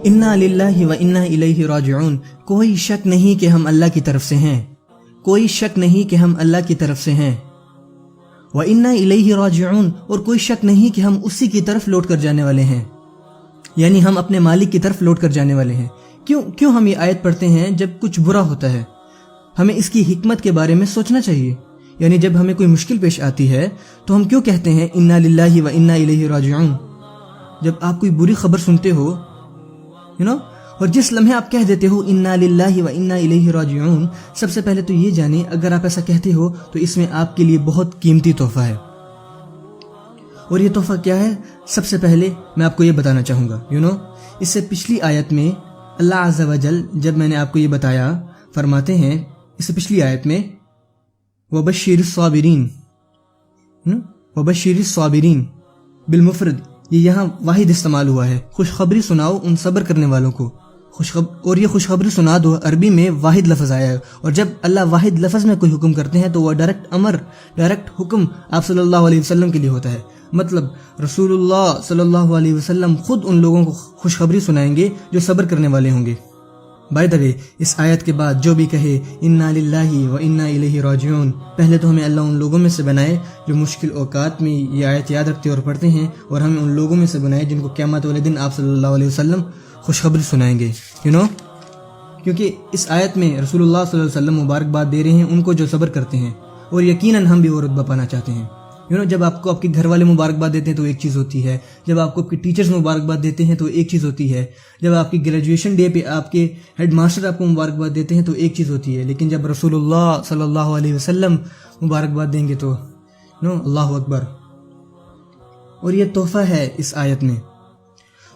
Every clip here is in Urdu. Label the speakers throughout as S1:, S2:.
S1: انا للہ و انا الیہ راجعون، کوئی شک نہیں کہ ہم اللہ کی طرف سے ہیں، کوئی شک نہیں کہ ہم اللہ کی طرف سے ہیں، و انا الیہ راجعون، اور کوئی شک نہیں کہ ہم اسی کی طرف لوٹ کر جانے والے ہیں، یعنی ہم اپنے مالک کی طرف لوٹ کر جانے والے ہیں۔ کیوں ہم یہ آیت پڑھتے ہیں؟ جب کچھ برا ہوتا ہے ہمیں اس کی حکمت کے بارے میں سوچنا چاہیے، یعنی جب ہمیں کوئی مشکل پیش آتی ہے تو ہم کیوں کہتے ہیں انا للہ و انا الیہ راجعون؟ جب آپ کوئی بری خبر سنتے ہو اور جس لمحے آپ کہہ دیتے ہو انا للہ و انا الیہ راجعون، سب سے پہلے تو یہ جانیں اگر آپ ایسا کہتے ہو تو اس میں آپ کے لیے بہت قیمتی تحفہ ہے۔ اور یہ تحفہ کیا ہے؟ سب سے پہلے میں آپ کو یہ بتانا چاہوں گا، اس سے پچھلی آیت میں اللہ عز و جل جب میں نے آپ کو یہ بتایا فرماتے ہیں، اس سے پچھلی آیت میں وبشر الصابرین، وبشر الصابرین بالمفرد، یہ یہاں واحد استعمال ہوا ہے، خوشخبری سناؤ ان صبر کرنے والوں کو، اور یہ خوشخبری سنا دو عربی میں واحد لفظ آیا ہے، اور جب اللہ واحد لفظ میں کوئی حکم کرتے ہیں تو وہ ڈائریکٹ حکم آپ صلی اللہ علیہ وسلم کے لیے ہوتا ہے، مطلب رسول اللہ صلی اللہ علیہ وسلم خود ان لوگوں کو خوشخبری سنائیں گے جو صبر کرنے والے ہوں گے۔ بائی دا وے، اس آیت کے بعد جو بھی کہے انا للہ و انا الیہ راجعون، پہلے تو ہمیں اللہ ان لوگوں میں سے بنائے جو مشکل اوقات میں یہ آیت یاد رکھتے اور پڑھتے ہیں، اور ہمیں ان لوگوں میں سے بنائے جن کو قیامت والے دن آپ صلی اللہ علیہ وسلم خوشخبری سنائیں گے، کیونکہ اس آیت میں رسول اللہ صلی اللہ علیہ وسلم مبارکباد دے رہے ہیں ان کو جو صبر کرتے ہیں، اور یقیناً ہم بھی وہ رتبہ پانا چاہتے ہیں۔ جب آپ کو آپ کے گھر والے مبارکباد دیتے ہیں تو ایک چیز ہوتی ہے، جب آپ کو آپ کے ٹیچرز مبارکباد دیتے ہیں تو ایک چیز ہوتی ہے، جب آپ کی گریجویشن ڈے پہ آپ کے ہیڈ ماسٹر آپ کو مبارکباد دیتے ہیں تو ایک چیز ہوتی ہے، لیکن جب رسول اللہ صلی اللہ علیہ وسلم مبارکباد دیں گے تو اللہ اکبر، اور یہ تحفہ ہے اس آیت میں۔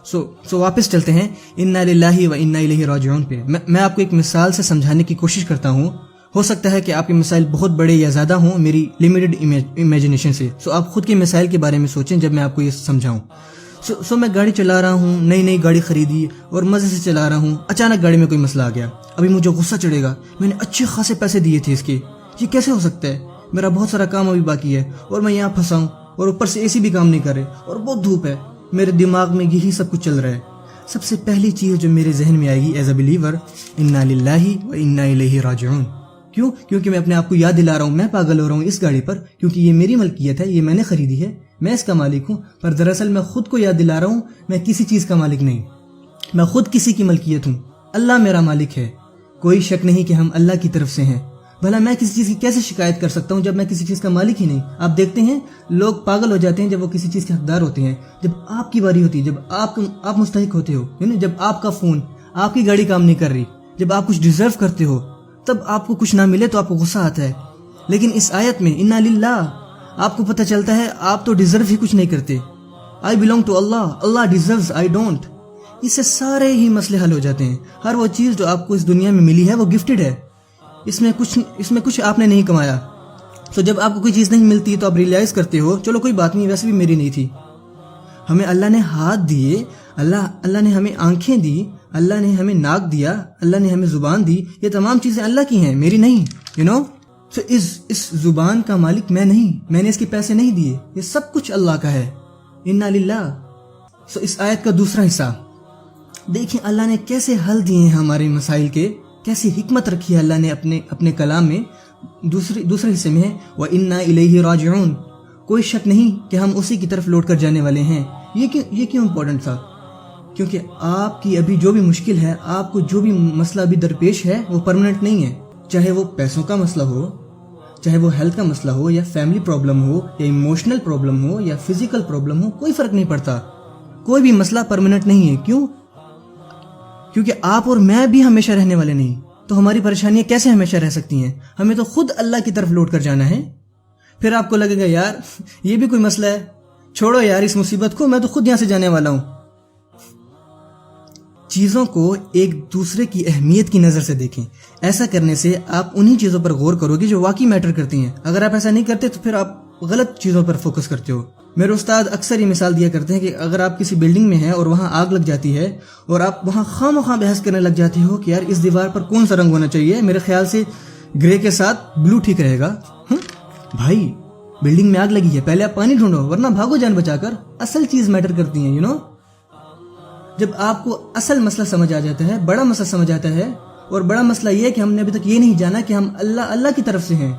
S1: سو واپس چلتے ہیں انا للہ و انا الیہ راجعون پہ۔ میں آپ کو ایک مثال سے سمجھانے کی کوشش کرتا ہوں، ہو سکتا ہے کہ آپ کے مسائل بہت بڑے یا زیادہ ہوں میری لیمیٹڈ امیجنیشن سے، آپ خود کے مسائل کے بارے میں سوچیں جب میں آپ کو یہ سمجھاؤں۔ میں گاڑی چلا رہا ہوں، نئی گاڑی خریدی اور مزے سے چلا رہا ہوں، اچانک گاڑی میں کوئی مسئلہ آ گیا، ابھی مجھے غصہ چڑھے گا، میں نے اچھے خاصے پیسے دیے تھے اس کے، یہ کیسے ہو سکتا ہے، میرا بہت سارا کام ابھی باقی ہے اور میں یہاں پھنسا ہوں، اور اوپر سے AC بھی کام نہیں کر رہے اور بہت دھوپ ہے، میرے دماغ میں یہی سب کچھ چل رہا ہے۔ سب سے پہلی چیز جو میرے ذہن میں آئے گی ایز اے بلیور، انا للہ و انا الیہ راجعون۔ کیونکہ میں اپنے آپ کو یاد دلا رہا ہوں میں پاگل ہو رہا ہوں اس گاڑی پر، کیونکہ یہ میری ملکیت ہے، یہ میں نے خریدی ہے، میں اس کا مالک ہوں، پر دراصل میں خود کو یاد دلا رہا ہوں میں کسی چیز کا مالک نہیں، میں خود کسی کی ملکیت ہوں، اللہ میرا مالک ہے۔ کوئی شک نہیں کہ ہم اللہ کی طرف سے ہیں، بھلا میں کسی چیز کی کیسے شکایت کر سکتا ہوں جب میں کسی چیز کا مالک ہی نہیں؟ آپ دیکھتے ہیں لوگ پاگل ہو جاتے ہیں جب وہ کسی چیز کے حقدار ہوتے ہیں، جب آپ کی باری ہوتی ہے، جب آپ مستحق ہوتے ہو، جب آپ کا فون، آپ کی گاڑی کام نہیں کر رہی، جب آپ کچھ ڈیزرو کرتے ہو، تب آپ کو کچھ نہ ملے تو آپ کو غصہ آتا ہے۔ لیکن اس آیت میں انا للہ آپ کو پتہ چلتا ہے آپ تو ڈیزرو ہی کچھ نہیں کرتے، I belong to Allah, Allah deserves, I don't۔ اس سے سارے ہی مسئلے حل ہو جاتے ہیں۔ ہر وہ چیز جو آپ کو اس دنیا میں ملی ہے وہ گفٹڈ ہے، اس میں کچھ آپ نے نہیں کمایا۔ تو جب آپ کو کوئی چیز نہیں ملتی تو آپ ریئلائز کرتے ہو چلو کوئی بات نہیں، ویسے بھی میری نہیں تھی۔ ہمیں اللہ نے ہاتھ دیے، اللہ نے ہمیں آنکھیں دی، اللہ نے ہمیں ناک دیا، اللہ نے ہمیں زبان دی، یہ تمام چیزیں اللہ کی ہیں، میری نہیں، تو اس زبان کا مالک میں نہیں، میں نے اس کے پیسے نہیں دیے، یہ سب کچھ اللہ کا ہے، انا للہ۔ اس آیت کا دوسرا حصہ دیکھیں اللہ نے کیسے حل دیے ہیں ہمارے مسائل کے، کیسی حکمت رکھی ہے اللہ نے اپنے کلام میں۔ دوسرے حصے میں ہے وَإِنَّا إِلَيْهِ رَاجِعُونَ، کوئی شک نہیں کہ ہم اسی کی طرف لوٹ کر جانے والے ہیں۔ یہ کیوں امپورٹنٹ تھا؟ کیونکہ آپ کی ابھی جو بھی مشکل ہے، آپ کو جو بھی مسئلہ ابھی درپیش ہے وہ پرماننٹ نہیں ہے، چاہے وہ پیسوں کا مسئلہ ہو، چاہے وہ ہیلتھ کا مسئلہ ہو، یا فیملی پرابلم ہو، یا ایموشنل پرابلم ہو، یا فزیکل پرابلم ہو، کوئی فرق نہیں پڑتا، کوئی بھی مسئلہ پرماننٹ نہیں ہے۔ کیوں؟ کیونکہ آپ اور میں بھی ہمیشہ رہنے والے نہیں، تو ہماری پریشانیاں کیسے ہمیشہ رہ سکتی ہیں؟ ہمیں تو خود اللہ کی طرف لوٹ کر جانا ہے۔ پھر آپ کو لگے گا یار یہ بھی کوئی مسئلہ ہے، چھوڑو یار اس مصیبت کو، میں تو خود یہاں سے جانے والا ہوں۔ چیزوں کو ایک دوسرے کی اہمیت کی نظر سے دیکھیں، ایسا کرنے سے آپ انہی چیزوں پر غور کرو گے جو واقعی میٹر کرتی ہیں۔ اگر آپ ایسا نہیں کرتے تو پھر آپ غلط چیزوں پر فوکس کرتے ہو۔ میرے استاد اکثر یہ مثال دیا کرتے ہیں کہ اگر آپ کسی بلڈنگ میں ہیں اور وہاں آگ لگ جاتی ہے اور آپ وہاں خواہ مخواہ بحث کرنے لگ جاتے ہو کہ یار اس دیوار پر کون سا رنگ ہونا چاہیے، میرے خیال سے گرے کے ساتھ بلو ٹھیک رہے گا۔ بھائی بلڈنگ میں آگ لگی ہے، پہلے آپ پانی ڈھونڈو ورنہ بھاگو جان بچا کر. اصل چیز میٹر کرتی ہیں جب آپ کو اصل مسئلہ سمجھ آ جاتا ہے، بڑا مسئلہ سمجھ آتا ہے. اور بڑا مسئلہ یہ ہے کہ ہم نے ابھی تک یہ نہیں جانا کہ ہم اللہ کی طرف سے ہیں.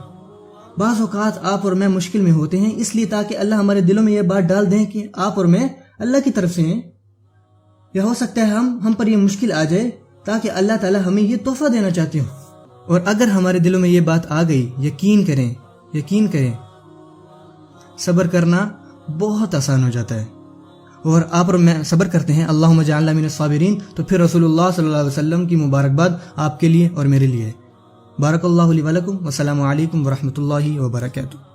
S1: بعض اوقات آپ اور میں مشکل میں ہوتے ہیں اس لیے تاکہ اللہ ہمارے دلوں میں یہ بات ڈال دیں کہ آپ اور میں اللہ کی طرف سے ہیں. یا ہو سکتا ہے ہم پر یہ مشکل آ جائے تاکہ اللہ تعالی ہمیں یہ تحفہ دینا چاہتے ہوں. اور اگر ہمارے دلوں میں یہ بات آ گئی، یقین کریں صبر کرنا بہت آسان ہو جاتا ہے. اور آپ اور میں صبر کرتے ہیں، اللہم اجعلنا من الصابرین، تو پھر رسول اللہ صلی اللہ علیہ وسلم کی مبارکباد آپ کے لیے اور میرے لیے. بارک اللہ لی ولکم، والسلام علیکم ورحمۃ اللہ وبرکاتہ.